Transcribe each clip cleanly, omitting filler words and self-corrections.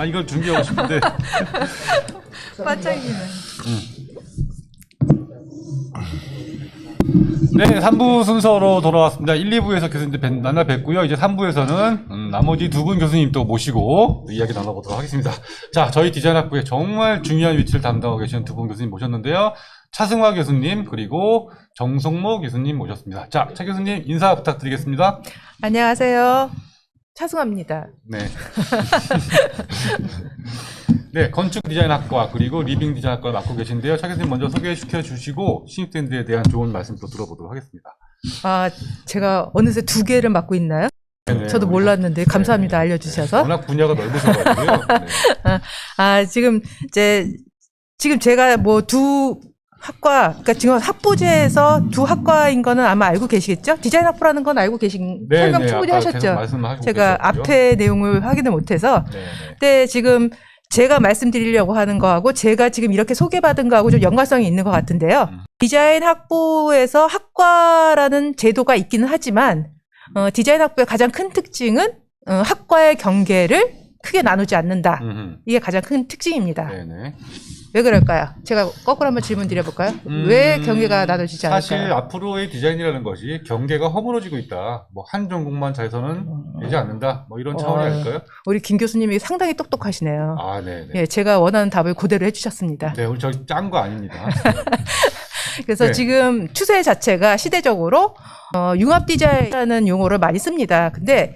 이걸 중계하고 싶은데. 반짝이네. 네, 3부 순서로 돌아왔습니다. 1, 2부에서 교수님들 만나 뵙고요. 이제 3부에서는 나머지 두 분 교수님 또 모시고 이야기 나눠보도록 하겠습니다. 자, 저희 디자인학부에 정말 중요한 위치를 담당하고 계시는 두 분 교수님 모셨는데요. 차승화 교수님 그리고 정성모 교수님 모셨습니다. 자, 차 교수님 인사 부탁드리겠습니다. 안녕하세요. 차승화입니다. 네. 네, 건축 디자인학과 그리고 리빙 디자인학과를 맡고 계신데요. 차 교수님 먼저 소개시켜 주시고 신입생들에 대한 좋은 말씀 또 들어보도록 하겠습니다. 아, 제가 어느새 두 개를 맡고 있나요? 네네, 저도 몰랐는데 감사합니다. 알려주셔서. 워낙 분야가 넓으셔가지고요. 네. 지금 제가 뭐 두 학과, 그러니까 지금 학부제에서 두 학과인 거는 아마 알고 계시겠죠? 디자인 학부라는 건 알고 계신, 네, 설명 네, 충분히 아까 하셨죠? 계속 말씀하시고 제가 계셨고요. 앞에 내용을 확인을 못해서. 네, 네. 근데 지금 제가 말씀드리려고 하는 거하고 제가 지금 이렇게 소개받은 거하고 좀 연관성이 있는 것 같은데요. 디자인 학부에서 학과라는 제도가 있기는 하지만 디자인 학부의 가장 큰 특징은 학과의 경계를 크게 나누지 않는다. 이게 가장 큰 특징입니다. 네네. 왜 그럴까요? 제가 거꾸로 한번 질문 드려볼까요? 왜 경계가 나눠지지 않을까요? 사실 앞으로의 디자인이라는 것이 경계가 허물어지고 있다. 뭐 한 전공만 잘해서는 되지 않는다. 뭐 이런 차원이 아닐까요? 우리 김 교수님이 상당히 똑똑하시네요. 아, 네네. 예, 제가 원하는 답을 그대로 해주셨습니다. 네, 우리 저기 짠 거 아닙니다. 그래서 네. 지금 추세 자체가 시대적으로 융합 디자인이라는 용어를 많이 씁니다. 근데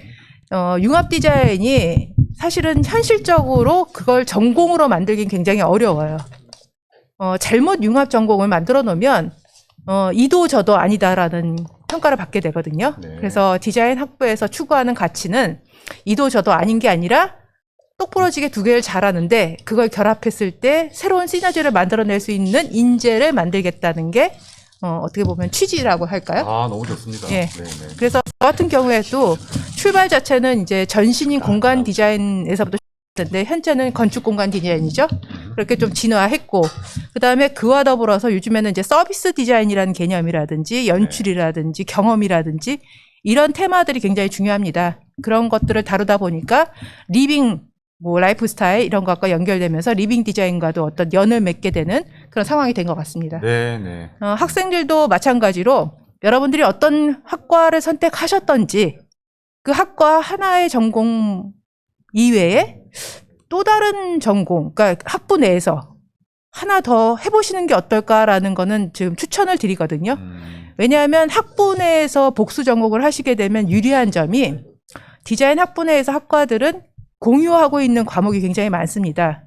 융합 디자인이 사실은 현실적으로 그걸 전공으로 만들긴 굉장히 어려워요. 잘못 융합 전공을 만들어 놓으면 이도 저도 아니다라는 평가를 받게 되거든요. 네. 그래서 디자인 학부에서 추구하는 가치는 이도 저도 아닌 게 아니라 똑부러지게 두 개를 잘하는데 그걸 결합했을 때 새로운 시너지를 만들어낼 수 있는 인재를 만들겠다는 게 어떻게 보면 취지라고 할까요? 아, 너무 좋습니다. 예. 네네. 그래서 저 같은 경우에도 출발 자체는 이제 전신인 공간 디자인에서부터 시작했는데 현재는 건축 공간 디자인이죠. 그렇게 좀 진화했고 그다음에 그와 더불어서 요즘에는 이제 서비스 디자인이라는 개념이라든지 연출이라든지 경험이라든지 이런 테마들이 굉장히 중요합니다. 그런 것들을 다루다 보니까 리빙 뭐 라이프 스타일 이런 것과 연결되면서 리빙 디자인과도 어떤 연을 맺게 되는 그런 상황이 된 것 같습니다. 네네. 학생들도 마찬가지로 여러분들이 어떤 학과를 선택하셨던지 그 학과 하나의 전공 이외에 또 다른 전공, 그러니까 학부 내에서 하나 더 해보시는 게 어떨까라는 거는 지금 추천을 드리거든요. 왜냐하면 학부 내에서 복수 전공을 하시게 되면 유리한 점이 디자인 학부 내에서 학과들은 공유하고 있는 과목이 굉장히 많습니다.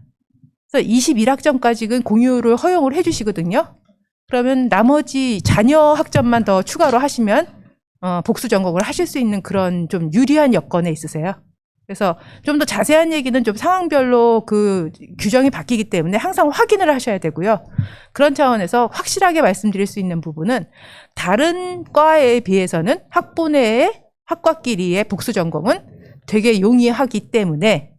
그래서 21학점까지는 공유를 허용을 해주시거든요. 그러면 나머지 자녀 학점만 더 추가로 하시면 복수 전공을 하실 수 있는 그런 좀 유리한 여건에 있으세요. 그래서 좀 더 자세한 얘기는 좀 상황별로 그 규정이 바뀌기 때문에 항상 확인을 하셔야 되고요. 그런 차원에서 확실하게 말씀드릴 수 있는 부분은 다른 과에 비해서는 학부 내의 학과끼리의 복수 전공은 되게 용이하기 때문에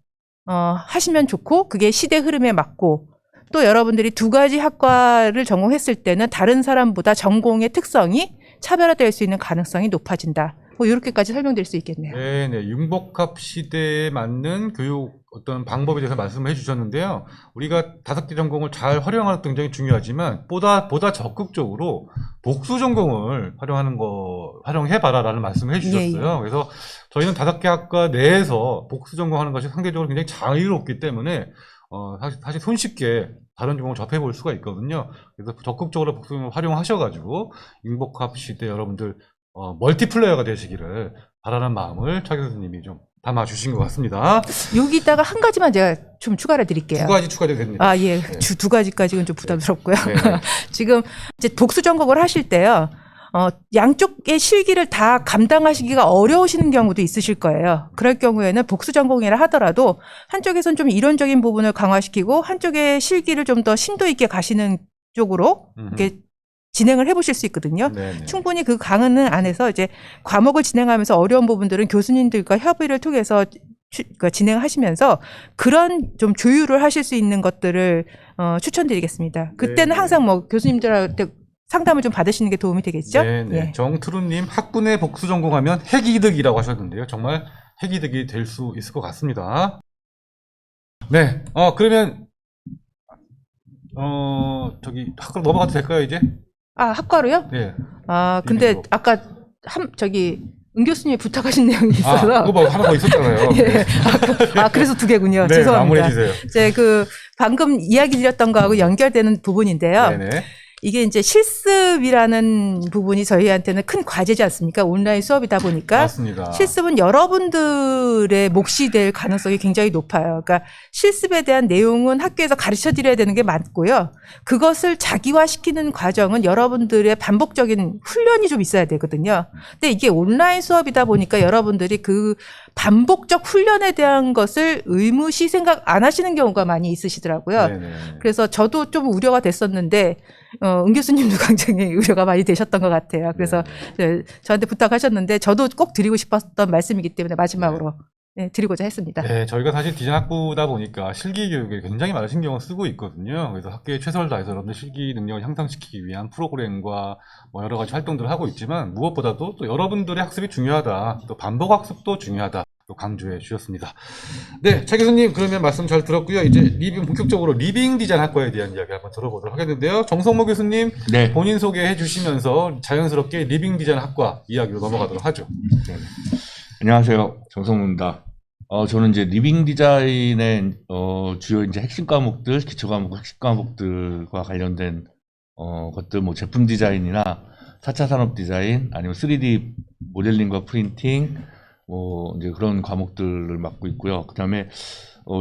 하시면 좋고 그게 시대 흐름에 맞고 또 여러분들이 두 가지 학과를 전공했을 때는 다른 사람보다 전공의 특성이 차별화될 수 있는 가능성이 높아진다. 뭐 이렇게까지 설명드릴 수 있겠네요. 네네. 융복합 시대에 맞는 교육 어떤 방법에 대해서 말씀을 해주셨는데요. 우리가 5개 전공을 잘 활용하는 것도 굉장히 중요하지만 보다 적극적으로 복수 전공을 활용해봐라라는 말씀을 해주셨어요. 예. 그래서 저희는 5개 학과 내에서 복수 전공하는 것이 상대적으로 굉장히 자유롭기 때문에 사실 손쉽게 다른 전공을 접해볼 수가 있거든요. 그래서 적극적으로 복수 전공을 활용하셔가지고 융복합 시대 여러분들 멀티플레이어가 되시기를 바라는 마음을 차 교수님이 좀 담아주신 것 같습니다. 여기다가 한 가지만 제가 좀 추가를 드릴게요. 2가지 추가돼도 됩니다. 아, 예. 네. 두 가지까지는 좀 부담스럽고요. 네. 지금 이제 복수 전공을 하실 때요. 양쪽의 실기를 다 감당하시기가 어려우시는 경우도 있으실 거예요. 그럴 경우에는 복수 전공이라 하더라도 한쪽에선 좀 이론적인 부분을 강화시키고 한쪽의 실기를 좀 더 심도 있게 가시는 쪽으로 이렇게 진행을 해보실 수 있거든요. 네네. 충분히 그 강은 안에서 이제 과목을 진행하면서 어려운 부분들은 교수님들과 협의를 통해서 진행하시면서 그런 좀 조율을 하실 수 있는 것들을 추천드리겠습니다. 그때는 네네. 항상 뭐 교수님들한테 상담을 좀 받으시는 게 도움이 되겠죠? 네네. 예. 정트루님 학부 내 복수 전공하면 핵이득이라고 하셨는데요. 정말 핵이득이 될 수 있을 것 같습니다. 네. 그러면 저기 학과로 넘어가도 될까요, 이제? 아, 학과로요? 네. 근데 리빙으로. 아까 은 교수님이 부탁하신 내용이 있어서. 그거 뭐 하나 더 있었잖아요. 예. 그래서 두 개군요. 네, 죄송합니다. 마무리해 주세요. 이제 방금 이야기 드렸던 거하고 연결되는 부분인데요. 네네. 이게 이제 실습이라는 부분이 저희한테는 큰 과제지 않습니까? 온라인 수업이다 보니까. 맞습니다. 실습은 여러분들의 몫이 될 가능성이 굉장히 높아요. 그러니까 실습에 대한 내용은 학교에서 가르쳐 드려야 되는 게 맞고요. 그것을 자기화시키는 과정은 여러분들의 반복적인 훈련이 좀 있어야 되거든요. 근데 이게 온라인 수업이다 보니까 여러분들이 그 반복적 훈련에 대한 것을 의무시 생각 안 하시는 경우가 많이 있으시더라고요. 네네. 그래서 저도 좀 우려가 됐었는데 은 교수님도 굉장히 우려가 많이 되셨던 것 같아요. 그래서 저한테 부탁하셨는데 저도 꼭 드리고 싶었던 말씀이기 때문에 마지막으로 드리고자 했습니다. 네, 저희가 사실 디자인 학부다 보니까 실기 교육에 굉장히 많은 신경을 쓰고 있거든요. 그래서 학교에 최선을 다해서 여러분들 실기 능력을 향상시키기 위한 프로그램과 뭐 여러 가지 활동들을 하고 있지만 무엇보다도 또 여러분들의 학습이 중요하다. 또 반복 학습도 중요하다. 또 강조해 주셨습니다. 네, 차 교수님 그러면 말씀 잘 들었고요. 이제 본격적으로 리빙 디자인 학과에 대한 이야기 한번 들어보도록 하겠는데요. 정성모 교수님 네. 본인 소개해 주시면서 자연스럽게 리빙 디자인 학과 이야기로 넘어가도록 하죠. 네. 안녕하세요. 정성무입니다. 저는 이제 리빙 디자인의 주요 이제 핵심 과목들, 기초 과목, 핵심 과목들과 관련된 것들, 뭐 제품 디자인이나 4차 산업 디자인, 아니면 3D 모델링과 프린팅, 뭐 이제 그런 과목들을 맡고 있고요. 그다음에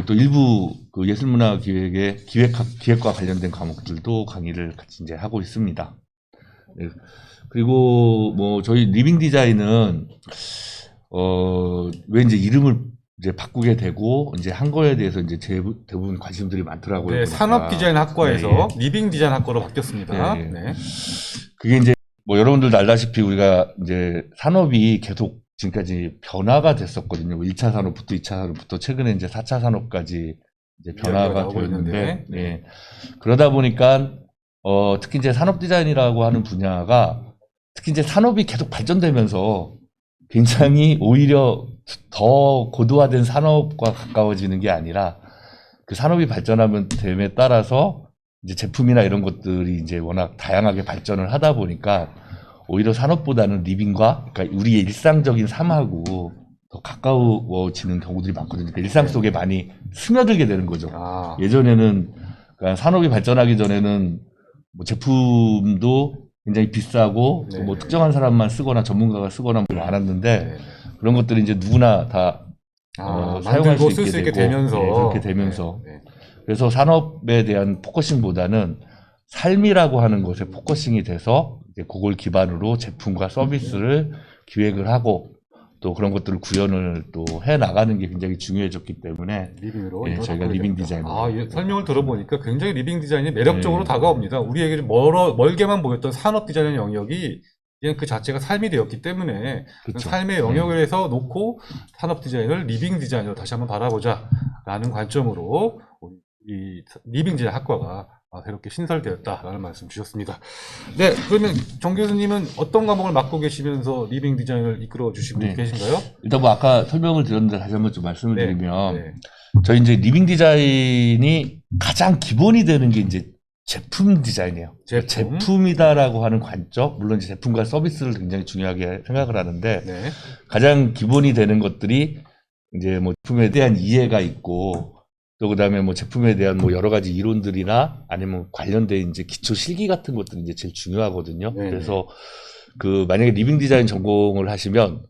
또 일부 그 예술문화 기획의 기획과 관련된 과목들도 강의를 같이 이제 하고 있습니다. 네. 그리고 뭐 저희 리빙 디자인은 왜 이제 이름을 이제 바꾸게 되고 이제 한 거에 대해서 이제 대부분 관심들이 많더라고요. 네, 보니까. 산업 디자인 학과에서 네. 리빙 디자인 학과로 바뀌었습니다. 네. 네. 그게 이제 뭐 여러분들도 알다시피 우리가 이제 산업이 계속 지금까지 변화가 됐었거든요. 1차 산업부터 2차 산업부터 최근에 이제 4차 산업까지 이제 변화가 나오고 되었는데, 있는데. 네. 그러다 보니까 특히 이제 산업 디자인이라고 하는 분야가 특히 이제 산업이 계속 발전되면서 굉장히 오히려 더 고도화된 산업과 가까워지는 게 아니라 그 산업이 발전하면 됨에 따라서 이제 제품이나 이런 것들이 이제 워낙 다양하게 발전을 하다 보니까 오히려 산업보다는 리빙과 그러니까 우리의 일상적인 삶하고 더 가까워지는 경우들이 많거든요. 그러니까 일상 속에 많이 스며들게 되는 거죠. 예전에는 그러니까 산업이 발전하기 전에는 뭐 제품도 굉장히 비싸고 네. 뭐 특정한 사람만 쓰거나 전문가가 쓰거나 뭐 많았는데 네. 그런 것들이 이제 누구나 다 사용할 만들고 수 쓸 있게 수 있게 되고, 되면서. 네, 그렇게 되면서 네. 그래서 산업에 대한 포커싱보다는 삶이라고 하는 것에 포커싱이 돼서 이제 그걸 기반으로 제품과 서비스를 기획을 하고 또 그런 것들을 구현을 또 해 나가는 게 굉장히 중요해졌기 때문에 리빙으로. 네, 저희가 리빙 디자인. 설명을 들어보니까 굉장히 리빙 디자인이 매력적으로 네. 다가옵니다. 우리에게 좀 멀게만 보였던 산업 디자인의 영역이 그냥 그 자체가 삶이 되었기 때문에 그 그쵸. 삶의 영역에서 놓고 산업 디자인을 리빙 디자인으로 다시 한번 바라보자라는 관점으로 이 리빙 디자인 학과가 새롭게 신설되었다라는 말씀 주셨습니다. 네, 그러면 정 교수님은 어떤 과목을 맡고 계시면서 리빙 디자인을 이끌어 주시고 네. 계신가요? 일단 뭐 아까 설명을 드렸는데 다시 한번 좀 말씀을 네. 드리면 네. 저희 이제 리빙 디자인이 가장 기본이 되는 게 이제 제품 디자인이에요. 제품이다라고 하는 관점, 물론 이제 제품과 서비스를 굉장히 중요하게 생각을 하는데 네. 가장 기본이 되는 것들이 이제 뭐 제품에 대한 이해가 있고 또 그다음에 뭐 제품에 대한 뭐 여러 가지 이론들이나 아니면 관련된 이제 기초 실기 같은 것들이 이제 제일 중요하거든요. 네네. 그래서 그 만약에 리빙 디자인 전공을 하시면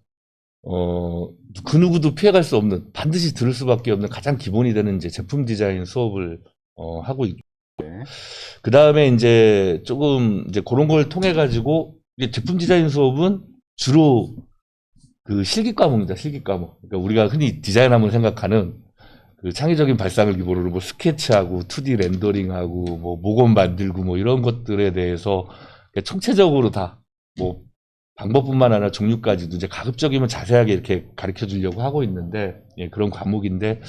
그 누구도 피해갈 수 없는 반드시 들을 수밖에 없는 가장 기본이 되는 이제 제품 디자인 수업을 하고 있고 그 다음에 이제 조금 이제 그런 걸 통해 가지고 이제 제품 디자인 수업은 주로 그 실기 과목입니다. 실기 과목. 그러니까 우리가 흔히 디자인하면 생각하는 그 창의적인 발상을 기본으로 뭐 스케치하고 2D 렌더링하고 뭐 모건 만들고 뭐 이런 것들에 대해서 총체적으로 다 뭐 방법뿐만 아니라 종류까지도 이제 가급적이면 자세하게 이렇게 가르쳐 주려고 하고 있는데 그런 과목인데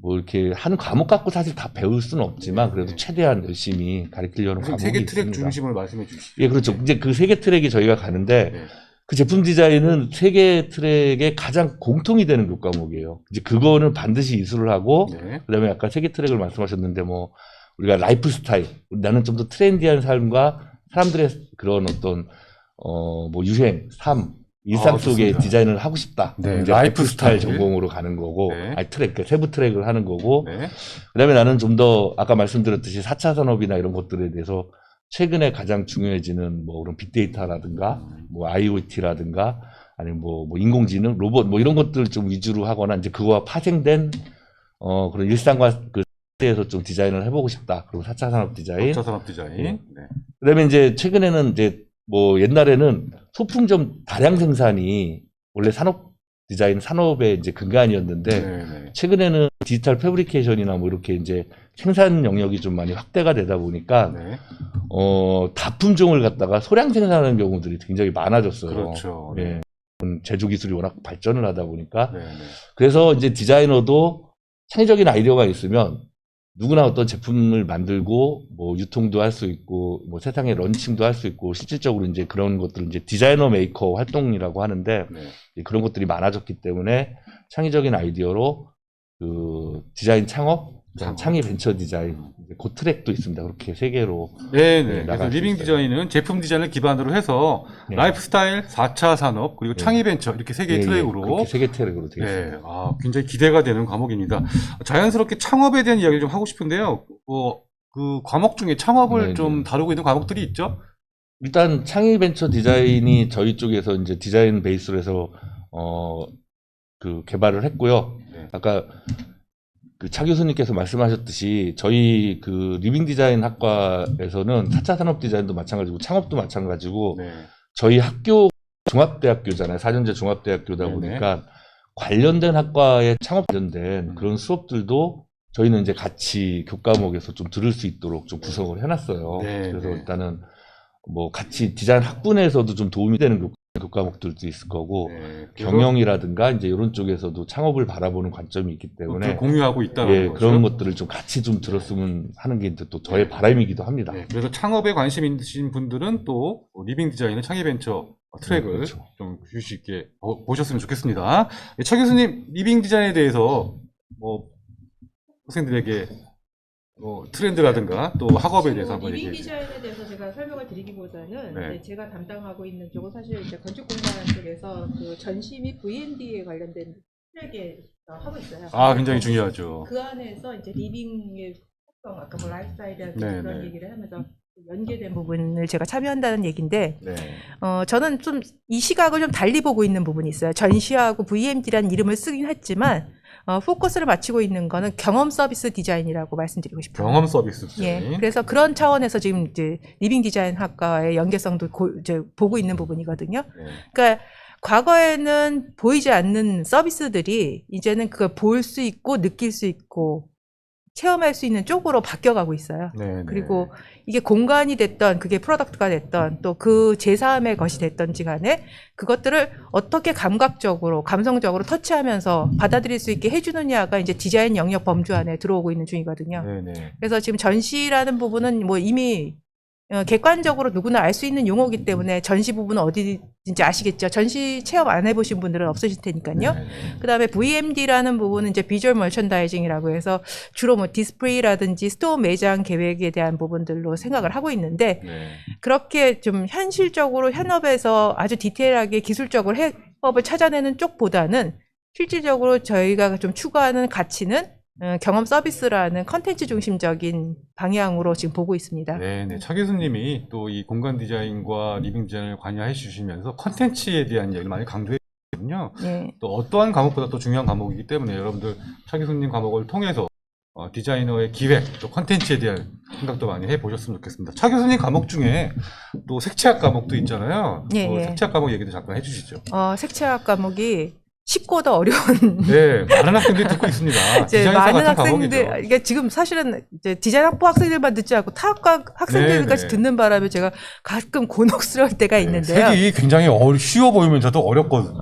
뭐 이렇게 한 과목 갖고 사실 다 배울 수는 없지만 그래도 최대한 열심히 가르치려는 과목이 세계 트랙 있습니다. 중심을 말씀해 주시죠. 예, 그렇죠. 이제 그 세 개 트랙이 저희가 가는데 네. 그 제품 디자인은 세 개 트랙의 가장 공통이 되는 교과목이에요. 이제 그거는 반드시 이수를 하고, 네. 그다음에 아까 세 개 트랙을 말씀하셨는데 뭐 우리가 라이프 스타일, 나는 좀 더 트렌디한 삶과 사람들의 그런 어떤 뭐 유행, 삶, 일상 속의 좋습니다. 디자인을 하고 싶다. 네, 이제 라이프 스타일. 전공으로 가는 거고, 네. 아니 트랙, 그러니까 세부 트랙을 하는 거고, 네. 그다음에 나는 좀 더 아까 말씀드렸듯이 4차 산업이나 이런 것들에 대해서 최근에 가장 중요해지는 뭐 그런 빅데이터라든가 뭐 IoT라든가 아니면 뭐 인공지능, 로봇 뭐 이런 것들 좀 위주로 하거나 이제 그거와 파생된 그런 일상과 그 에서 좀 디자인을 해보고 싶다. 그리고 4차 산업 디자인. 4차 산업 디자인. 네. 네. 그다음에 이제 최근에는 이제 뭐 옛날에는 소품점 다량 생산이 원래 산업 디자인 산업의 이제 근간이었는데 네. 최근에는 디지털 패브리케이션이나 뭐 이렇게 이제 생산 영역이 좀 많이 확대가 되다 보니까 네. 다품종을 갖다가 소량 생산하는 경우들이 굉장히 많아졌어요. 그렇죠. 예. 제조 기술이 워낙 발전을 하다 보니까 네. 그래서 이제 디자이너도 창의적인 아이디어가 있으면 누구나 어떤 제품을 만들고 뭐 유통도 할 수 있고 뭐 세상에 런칭도 할 수 있고 실질적으로 이제 그런 것들을 이제 디자이너 메이커 활동이라고 하는데 네. 그런 것들이 많아졌기 때문에 창의적인 아이디어로 그 디자인 창업, 창의 벤처 디자인 그 트랙도 있습니다. 그렇게 세 개로. 네. 네, 그래서 나갈 수 리빙 있어요. 디자인은 제품 디자인을 기반으로 해서 네. 라이프 스타일, 4차 산업, 그리고 네. 창의 벤처 이렇게 세 개의 예, 트랙으로 그렇게 세 개 트랙으로 되어 있습니다. 네, 굉장히 기대가 되는 과목입니다. 자연스럽게 창업에 대한 이야기를 좀 하고 싶은데요. 그 과목 중에 창업을 네, 좀 네. 다루고 있는 과목들이 있죠? 일단 창의 벤처 디자인이 저희 쪽에서 이제 디자인 베이스로 해서 그 개발을 했고요. 네. 아까 그 차 교수님께서 말씀하셨듯이 저희 그 리빙 디자인 학과에서는 4차 산업 디자인도 마찬가지고 창업도 마찬가지고 네. 저희 학교 종합대학교잖아요. 사전제 종합대학교다 네네. 보니까 관련된 학과에 창업 관련된 그런 수업들도 저희는 이제 같이 교과목에서 좀 들을 수 있도록 좀 구성을 해놨어요. 네, 그래서 네. 일단은 뭐 같이 디자인 학분에서도 좀 도움이 되는 교과목들도 있을 거고 네. 그래서 경영이라든가 이제 이런 쪽에서도 창업을 바라보는 관점이 있기 때문에 공유하고 있다는 예, 거죠. 그런 것들을 좀 같이 좀 들었으면 하는 게 이제 또 저의 바람이기도 합니다. 네, 그래서 창업에 관심 있으신 분들은 또 리빙 디자인의 창의 벤처 트랙을 그렇죠. 좀 주실 수 있게 보셨으면 좋겠습니다. 네, 차 교수님, 리빙 디자인에 대해서 뭐 학생들에게 트렌드라든가 또 학업에 대해서 한번 리빙 얘기해 주세요. 디자인에 대해서 제가 설명을 드리기보다는 네. 이제 제가 담당하고 있는 쪽은 사실 이제 건축공단 쪽에서 그 전시 및 V&D에 관련된 트랙에 하고 있어요. 굉장히 중요하죠. 그 안에서 이제 리빙의 특성, 아까 뭐 라이프스타일이라든지 네, 그런 네. 얘기를 하면서 연계된 부분을 제가 참여한다는 얘기인데, 네. 저는 좀 이 시각을 좀 달리 보고 있는 부분이 있어요. 전시하고 VMD라는 이름을 쓰긴 했지만, 포커스를 맞추고 있는 거는 경험 서비스 디자인이라고 말씀드리고 싶어요. 경험 서비스 디자인. 예. 그래서 그런 차원에서 지금 이제 리빙 디자인 학과의 연계성도 이제 보고 있는 부분이거든요. 네. 그러니까 과거에는 보이지 않는 서비스들이 이제는 그걸 볼 수 있고 느낄 수 있고 체험할 수 있는 쪽으로 바뀌어가고 있어요. 네, 그리고 이게 공간이 됐던 그게 프로덕트가 됐던 또 그 제3의 것이 됐던지 간에 그것들을 어떻게 감각적으로 감성적으로 터치하면서 받아들일 수 있게 해주느냐가 이제 디자인 영역 범주 안에 들어오고 있는 중이거든요. 네, 네. 그래서 지금 전시라는 부분은 뭐 이미 객관적으로 누구나 알 수 있는 용어이기 때문에 전시 부분은 어디인지 아시겠죠. 전시 체험 안 해보신 분들은 없으실 테니까요. 네. 그다음에 VMD라는 부분은 이제 비주얼 머천다이징이라고 해서 주로 뭐 디스플레이라든지 스토어 매장 계획에 대한 부분들로 생각을 하고 있는데 네. 그렇게 좀 현실적으로 현업에서 아주 디테일하게 기술적으로 해법을 찾아내는 쪽보다는 실질적으로 저희가 좀 추구하는 가치는 경험 서비스라는 컨텐츠 중심적인 방향으로 지금 보고 있습니다. 네, 네. 차 교수님이 또 이 공간 디자인과 리빙 디자인을 관여해 주시면서 컨텐츠에 대한 얘기를 많이 강조해 주거든요. 네. 또 어떠한 과목보다 또 중요한 과목이기 때문에 여러분들 차 교수님 과목을 통해서 디자이너의 기획, 또 컨텐츠에 대한 생각도 많이 해보셨으면 좋겠습니다. 차 교수님 과목 중에 또 색채학 과목도 있잖아요. 예, 그 예. 색채학 과목 얘기도 잠깐 해주시죠. 색채학 과목이 쉽고 더 어려운 네, 많은 학생들이 듣고 있습니다. 이제 디자인사 많은 같은 학생들, 과목이죠. 이게 지금 사실은 이제 디자인 학부 학생들만 듣지 않고 타 학과 학생들까지 네, 네. 듣는 바람에 제가 가끔 곤혹스러울 때가 있는데요. 색이 굉장히 쉬워 보이면서도 어렵거든요.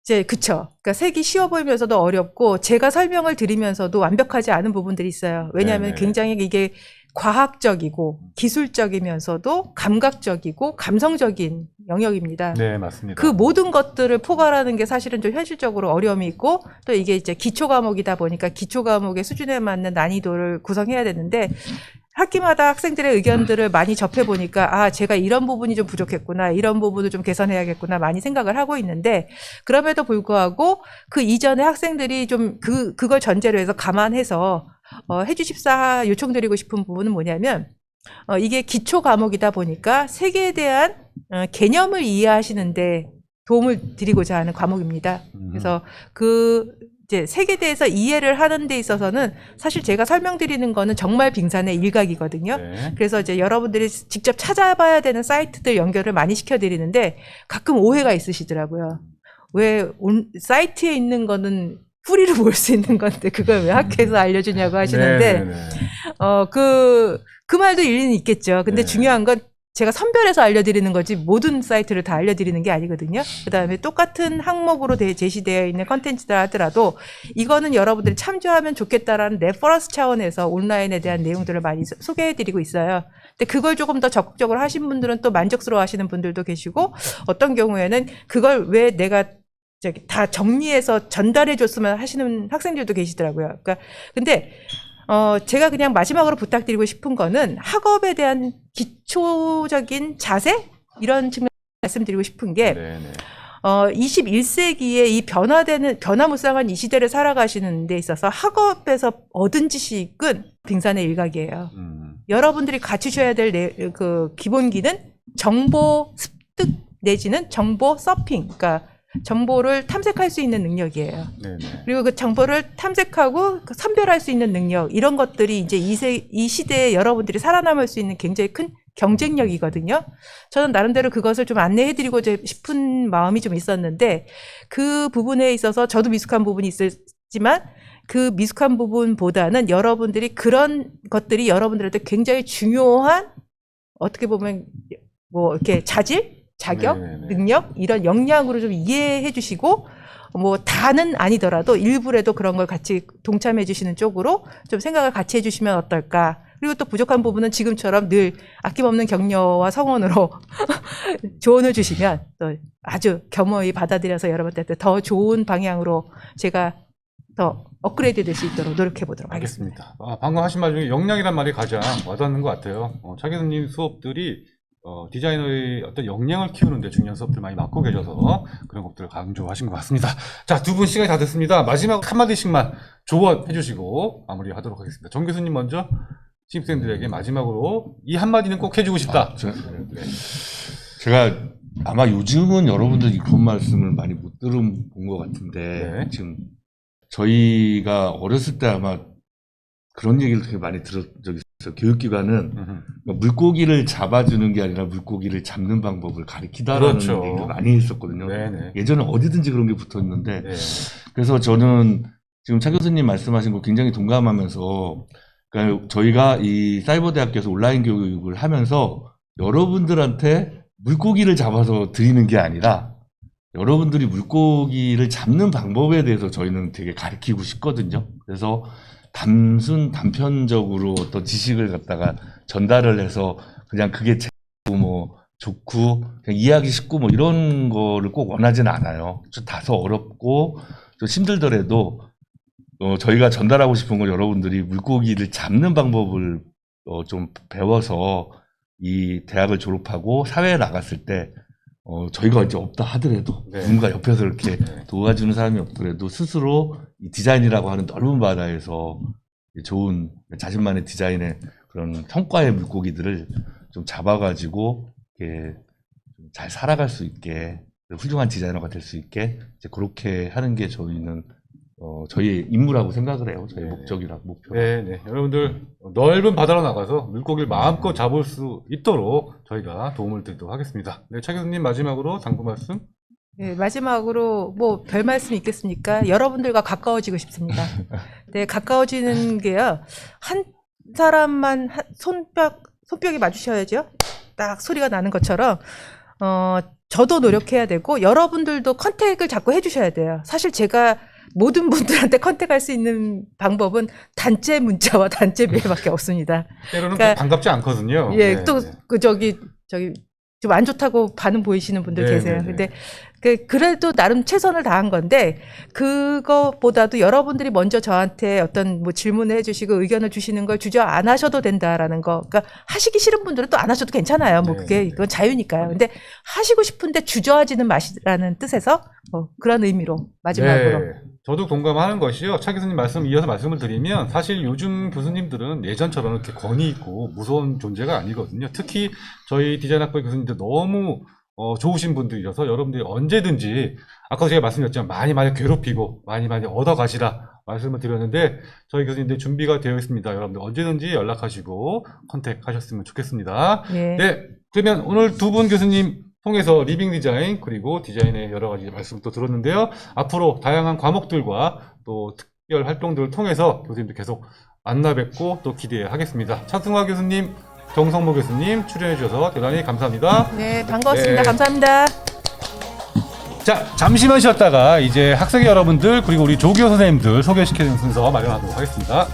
이제 그쵸. 그러니까 색이 쉬워 보이면서도 어렵고 제가 설명을 드리면서도 완벽하지 않은 부분들이 있어요. 왜냐하면 네네. 굉장히 이게 과학적이고 기술적이면서도 감각적이고 감성적인 영역입니다. 네, 맞습니다. 그 모든 것들을 포괄하는 게 사실은 좀 현실적으로 어려움이 있고 또 이게 이제 기초 과목이다 보니까 기초 과목의 수준에 맞는 난이도를 구성해야 되는데 학기마다 학생들의 의견들을 많이 접해 보니까 아, 제가 이런 부분이 좀 부족했구나. 이런 부분을 좀 개선해야겠구나. 많이 생각을 하고 있는데 그럼에도 불구하고 그 이전에 학생들이 좀 그걸 전제로 해서 감안해서 해주십사 요청드리고 싶은 부분은 뭐냐면 이게 기초 과목이다 보니까 세계에 대한 개념을 이해하시는데 도움을 드리고자 하는 과목입니다. 그래서 이제 세계에 대해서 이해를 하는 데 있어서는 사실 제가 설명드리는 거는 정말 빙산의 일각이거든요. 네. 그래서 이제 여러분들이 직접 찾아봐야 되는 사이트들 연결을 많이 시켜드리는데 가끔 오해가 있으시더라고요. 왜 사이트에 있는 거는 뿌리를 볼 수 있는 건데 그걸 왜 학교에서 알려주냐고 하시는데 네, 네, 네. 그 말도 일리는 있겠죠. 근데 네. 중요한 건 제가 선별해서 알려드리는 거지 모든 사이트를 다 알려드리는 게 아니거든요. 그다음에 똑같은 항목으로 제시되어 있는 컨텐츠다 하더라도 이거는 여러분들이 참조하면 좋겠다라는 레퍼런스 차원에서 온라인에 대한 내용들을 많이 소개해드리고 있어요. 근데 그걸 조금 더 적극적으로 하신 분들은 또 만족스러워 하시는 분들도 계시고 어떤 경우에는 그걸 왜 내가 다 정리해서 전달해 줬으면 하시는 학생들도 계시더라고요. 그러니까 근데 제가 그냥 마지막으로 부탁드리고 싶은 거는 학업에 대한 기초적인 자세 이런 측면 말씀드리고 싶은 게 네, 네. 21세기에 이 변화무쌍한 이 시대를 살아가시는 데 있어서 학업에서 얻은 지식은 빙산의 일각이에요. 여러분들이 갖추셔야 될 그 기본기는 정보 습득 내지는 정보 서핑, 그러니까 정보를 탐색할 수 있는 능력이에요. 네네. 그리고 그 정보를 탐색하고 선별할 수 있는 능력, 이런 것들이 이제 이 시대에 여러분들이 살아남을 수 있는 굉장히 큰 경쟁력이거든요. 저는 나름대로 그것을 좀 안내해드리고 싶은 마음이 좀 있었는데 그 부분에 있어서 저도 미숙한 부분이 있었지만 그 미숙한 부분보다는 여러분들이 그런 것들이 여러분들한테 굉장히 중요한 어떻게 보면 뭐 이렇게 자격, 네네네. 능력 이런 역량으로 좀 이해해 주시고 뭐 다는 아니더라도 일부라도 그런 걸 같이 동참해 주시는 쪽으로 좀 생각을 같이 해 주시면 어떨까. 그리고 또 부족한 부분은 지금처럼 늘 아낌없는 격려와 성원으로 조언을 주시면 또 아주 겸허히 받아들여서 여러분들한테 더 좋은 방향으로 제가 더 업그레이드 될 수 있도록 노력해 보도록 하겠습니다. 알겠습니다. 방금 하신 말 중에 역량이란 말이 가장 와닿는 것 같아요. 차 교수님 수업들이 디자이너의 어떤 역량을 키우는데 중요한 수업들 많이 맡고 계셔서 그런 것들을 강조하신 것 같습니다. 자, 두 분 시간이 다 됐습니다. 마지막 한마디씩만 조언해 주시고 마무리하도록 하겠습니다. 정 교수님 먼저 신입생들에게 마지막으로 이 한마디는 꼭 해주고 싶다. 제가 아마 요즘은 여러분들이 그런 말씀을 많이 못 들은 본 것 같은데 네. 지금 저희가 어렸을 때 아마 그런 얘기를 되게 많이 들은 적이 있어요. 교육기관은 그러니까 물고기를 잡아주는 게 아니라 물고기를 잡는 방법을 가르치다라는 그렇죠. 얘기를 많이 했었거든요. 네네. 예전에 어디든지 그런 게 붙어 있는데 네. 그래서 저는 지금 차 교수님 말씀하신 거 굉장히 동감하면서 그러니까 저희가 이 사이버대학교에서 온라인 교육을 하면서 여러분들한테 물고기를 잡아서 드리는 게 아니라 여러분들이 물고기를 잡는 방법에 대해서 저희는 되게 가르치고 싶거든요. 그래서 단편적으로 어떤 지식을 갖다가 전달을 해서 그냥 그게 뭐 좋고 그냥 이해하기 쉽고 뭐 이런 거를 꼭 원하지는 않아요. 좀 다소 어렵고 좀 힘들더라도 저희가 전달하고 싶은 건 여러분들이 물고기를 잡는 방법을 좀 배워서 이 대학을 졸업하고 사회에 나갔을 때 저희가 이제 없다 하더라도 네. 누군가 옆에서 이렇게 네. 도와주는 사람이 없더라도 스스로 이 디자인이라고 하는 넓은 바다에서 좋은 자신만의 디자인의 그런 성과의 물고기들을 좀 잡아가지고 이렇게 잘 살아갈 수 있게 훌륭한 디자이너가 될 수 있게 이제 그렇게 하는 게 저희는 저희의 임무라고 생각을 해요. 저희 네. 목적이라고 목표. 네, 네. 여러분들 넓은 바다로 나가서 물고기를 마음껏 잡을 수 있도록 저희가 도움을 드리도록 하겠습니다. 네, 차 교수님 마지막으로 당부 말씀. 네, 마지막으로 뭐 별 말씀이 있겠습니까? 여러분들과 가까워지고 싶습니다. 네, 가까워지는 게요. 한 사람만 손뼉이 맞으셔야죠. 딱 소리가 나는 것처럼 저도 노력해야 되고 여러분들도 컨택을 자꾸 해주셔야 돼요. 사실 제가 모든 분들한테 컨택할 수 있는 방법은 단체 문자와 단체 메일밖에 없습니다. 때로는 그러니까- 반갑지 않거든요. 예, 네, 또 네. 그 저기 좀 안 좋다고 반응 보이시는 분들 네, 계세요. 네, 네. 근데 그래도 나름 최선을 다한 건데 그거보다도 여러분들이 먼저 저한테 어떤 뭐 질문을 해주시고 의견을 주시는 걸 주저 안 하셔도 된다라는 거. 그러니까 하시기 싫은 분들은 또 안 하셔도 괜찮아요. 뭐 네, 그게 네. 이건 자유니까요. 근데 하시고 싶은데 주저하지는 마시라는 뜻에서 그런 의미로 마지막으로. 네, 저도 동감하는 것이요. 차 교수님 말씀 이어서 말씀을 드리면 사실 요즘 교수님들은 예전처럼 이렇게 권위 있고 무서운 존재가 아니거든요. 특히 저희 디자인학부 교수님들 너무 좋으신 분들이라서 여러분들이 언제든지 아까 제가 말씀드렸지만 많이 괴롭히고 많이 얻어가시라 말씀을 드렸는데 저희 교수님들 준비가 되어 있습니다. 여러분들 언제든지 연락하시고 컨택하셨으면 좋겠습니다. 예. 네, 그러면 오늘 두 분 교수님 통해서 리빙 디자인 그리고 디자인의 여러 가지 말씀을 또 들었는데요. 앞으로 다양한 과목들과 또 특별 활동들을 통해서 교수님들 계속 만나 뵙고 또 기대하겠습니다. 차승화 교수님, 정성모 교수님 출연해 주셔서 대단히 감사합니다. 네, 반갑습니다. 네. 감사합니다. 자, 잠시만 쉬었다가 이제 학생 여러분들 그리고 우리 조교 선생님들 소개시켜주는 순서 마련하도록 하겠습니다.